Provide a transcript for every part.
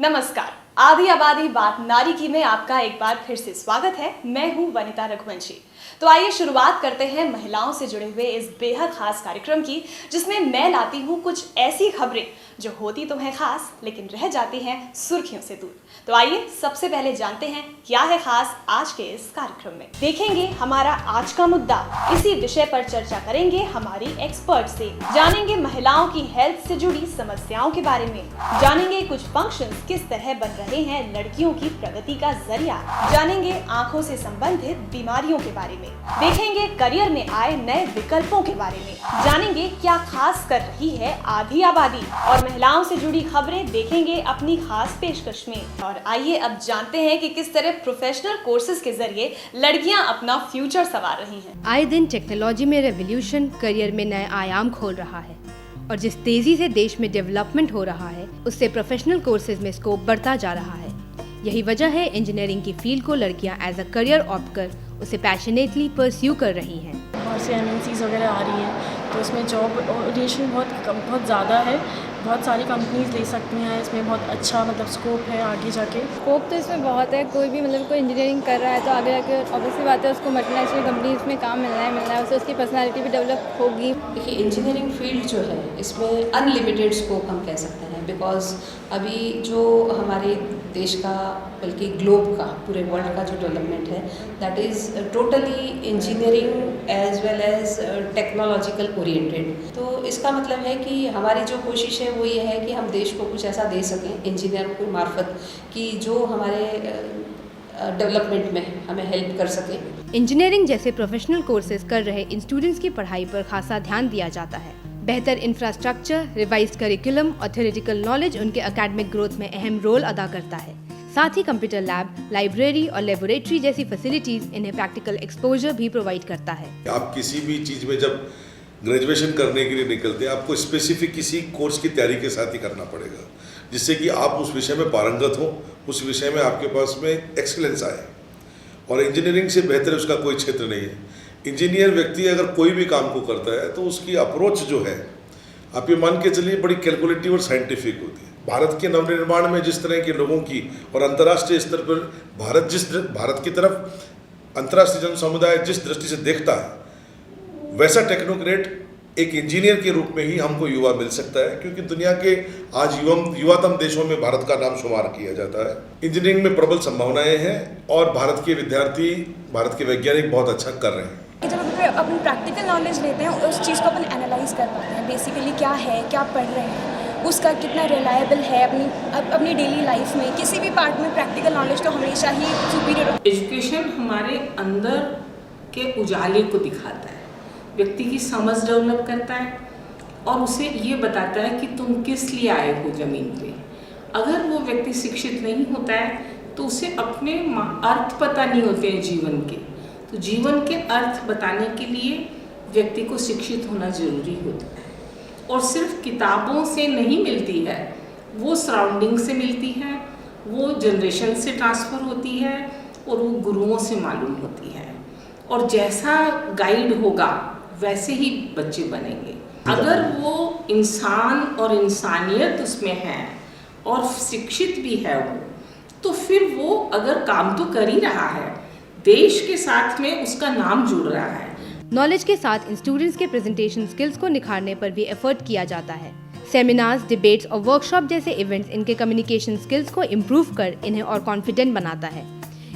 नमस्कार, आधी आबादी बात नारी की में आपका एक बार फिर से स्वागत है। मैं हूं वनिता रघुवंशी। तो आइए शुरुआत करते हैं महिलाओं से जुड़े हुए इस बेहद खास कार्यक्रम की, जिसमें मैं लाती हूं कुछ ऐसी खबरें जो होती तो हैं खास लेकिन रह जाती हैं सुर्खियों से दूर। तो आइए सबसे पहले जानते हैं क्या है खास आज के इस कार्यक्रम में। देखेंगे हमारा आज का मुद्दा, इसी विषय पर चर्चा करेंगे हमारी एक्सपर्ट से, जानेंगे महिलाओं की हेल्थ से जुड़ी समस्याओं के बारे में, जानेंगे कुछ फंक्शंस किस तरह बन रहे हैं लड़कियों की प्रगति का जरिया, जानेंगे आंखों से संबंधित बीमारियों के बारे में, देखेंगे करियर में आए नए विकल्पों के बारे में, जानेंगे क्या खास कर रही है आधी आबादी और महिलाओं से जुड़ी खबरें देखेंगे अपनी खास पेशकश में। और आइए अब जानते हैं कि किस तरह प्रोफेशनल कोर्सेज के जरिए लड़कियां अपना फ्यूचर संवार रही हैं। आए दिन टेक्नोलॉजी में रेवोल्यूशन करियर में नए आयाम खोल रहा है और जिस तेजी से देश में डेवलपमेंट हो रहा है उससे प्रोफेशनल कोर्सेज में स्कोप बढ़ता जा रहा है। यही वजह है इंजीनियरिंग की फील्ड को लड़कियां एज अ करियर ऑप्ट कर उसे पैशनेटली परस्यू कर रही हैं। बहुत सी MNCs वगैरह आ रही हैं तो इसमें जॉब ओरिएंटेशन बहुत ज़्यादा है। बहुत सारी कंपनीज ले सकती हैं, इसमें बहुत अच्छा स्कोप है आगे जाके। स्कोप तो इसमें बहुत है। कोई भी कोई इंजीनियरिंग कर रहा है तो आगे जाके ऑब्वियसली बात है उसको मल्टीनेशनल कंपनीज में काम मिलना है उससे उसकी पर्सनालिटी भी डेवलप होगी। देखिए, इंजीनियरिंग फील्ड जो है इसमें अनलिमिटेड स्कोप हम कह सकते हैं, बिकॉज अभी जो हमारे देश का बल्कि ग्लोब का पूरे वर्ल्ड का जो डेवलपमेंट है that is totally engineering as well as technological oriented. तो इसका मतलब है कि हमारी जो कोशिश है वो ये है कि हम देश को कुछ ऐसा दे सकें इंजीनियर के मार्फत कि जो हमारे डेवलपमेंट में हमें हेल्प कर सके। इंजीनियरिंग जैसे प्रोफेशनल कोर्सेज कर रहे इन स्टूडेंट्स की पढ़ाई पर खासा ध्यान दिया जाता है। बेहतर इंफ्रास्ट्रक्चर, रिवाइज्ड करिकुलम और थ्योरेटिकल नॉलेज उनके एकेडमिक ग्रोथ में अहम रोल अदा करता है। साथ ही कंप्यूटर लैब, लाइब्रेरी और लेबोरेटरी जैसी फैसिलिटीज इन्हें प्रैक्टिकल एक्सपोजर भी प्रोवाइड करता है। आप किसी भी चीज़ में जब ग्रेजुएशन करने के लिए निकलते हैं आपको स्पेसिफिक किसी कोर्स की तैयारी के साथ ही करना पड़ेगा, जिससे कि आप उस विषय में पारंगत हो, उस विषय में आपके पास में एक्सीलेंस आए। और इंजीनियरिंग से बेहतर उसका कोई क्षेत्र नहीं है। इंजीनियर व्यक्ति अगर कोई भी काम को करता है तो उसकी अप्रोच जो है आप ये मान के चलिए बड़ी कैलकुलेटिव और साइंटिफिक होती है। भारत के नवनिर्माण में जिस तरह के लोगों की और अंतर्राष्ट्रीय स्तर पर भारत की तरफ अंतर्राष्ट्रीय जन समुदाय जिस दृष्टि से देखता है वैसा टेक्नोक्रेट एक इंजीनियर के रूप में ही हमको युवा मिल सकता है, क्योंकि दुनिया के आज युवातम देशों में भारत का नाम शुमार किया जाता है। इंजीनियरिंग में प्रबल संभावनाएं हैं और भारत के विद्यार्थी, भारत के वैज्ञानिक बहुत अच्छा कर रहे हैं। जब अपन प्रैक्टिकल नॉलेज लेते हैं उस चीज़ को अपन एनालाइज कर पाते हैं बेसिकली क्या है, क्या पढ़ रहे हैं, उसका कितना रिलायबल है अपनी डेली लाइफ में। किसी भी पार्ट में प्रैक्टिकल नॉलेज तो हमेशा ही सुपीरियर। एजुकेशन हमारे अंदर के उजाले को दिखाता है, व्यक्ति की समझ डेवलप करता है और उसे ये बताता है कि तुम किस लिए आए हो ज़मीन पे। अगर वो व्यक्ति शिक्षित नहीं होता है तो उसे अपने अर्थ पता नहीं होते हैं जीवन के। तो जीवन के अर्थ बताने के लिए व्यक्ति को शिक्षित होना ज़रूरी होता है और सिर्फ किताबों से नहीं मिलती है, वो सराउंडिंग से मिलती है, वो जनरेशन से ट्रांसफ़र होती है और वो गुरुओं से मालूम होती है। और जैसा गाइड होगा वैसे ही बच्चे बनेंगे। अगर वो इंसान और इंसानियत उसमें है और शिक्षित भी है वो, तो फिर वो अगर काम तो कर ही रहा है, देश के साथ में उसका नाम जुड़ रहा है। नॉलेज के साथ इन स्टूडेंट्स के प्रेजेंटेशन स्किल्स को निखारने पर भी एफर्ट किया जाता है। सेमिनार्स, डिबेट्स और वर्कशॉप जैसे इवेंट्स इनके कम्युनिकेशन स्किल्स को इम्प्रूव कर इन्हें और कॉन्फिडेंट बनाता है।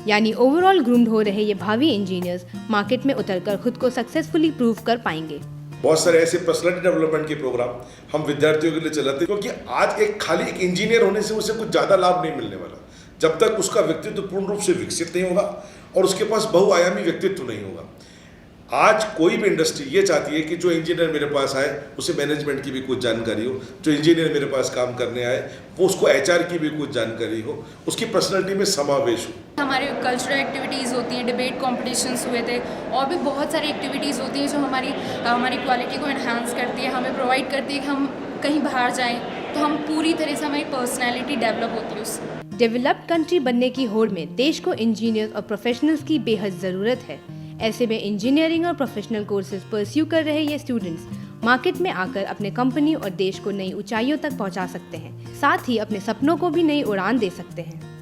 यानी ओवरऑल ग्रूम्ड हो रहे ये भावी इंजीनियर्स मार्केट में उतरकर खुद को सक्सेसफुली प्रूव कर पाएंगे। बहुत सारे ऐसे पर्सनालिटी डेवलपमेंट के प्रोग्राम हम विद्यार्थियों के लिए चलाते हैं, क्योंकि आज एक इंजीनियर होने से उसे कुछ ज़्यादा लाभ नहीं मिलने वाला जब तक उसका व्यक्तित्व पूर्ण रूप से विकसित नहीं होगा और उसके पास बहुआयामी व्यक्तित्व नहीं होगा। आज कोई भी इंडस्ट्री ये चाहती है कि जो इंजीनियर मेरे पास आए उसे मैनेजमेंट की भी कुछ जानकारी हो, जो इंजीनियर मेरे पास काम करने आए वो उसको HR की भी कुछ जानकारी हो, उसकी पर्सनैलिटी में समावेश हो। हमारे कल्चरल एक्टिविटीज़ होती हैं, डिबेट कॉम्पिटिशन्स हुए थे और भी बहुत सारी एक्टिविटीज़ होती हैं जो हमारी क्वालिटी को एनहांस करती है, हमें प्रोवाइड करती है कि हम कहीं बाहर जाएँ तो हम पूरी तरह से हमारी पर्सनैलिटी डेवलप होती है उससे। डेवलप्ड कंट्री बनने की होड़ में देश को इंजीनियर्स और प्रोफेशनल्स की बेहद ज़रूरत है। ऐसे में इंजीनियरिंग और प्रोफेशनल कोर्सेज परस्यू कर रहे ये स्टूडेंट्स मार्केट में आकर अपने कंपनी और देश को नई ऊंचाइयों तक पहुंचा सकते हैं, साथ ही अपने सपनों को भी नई उड़ान दे सकते हैं।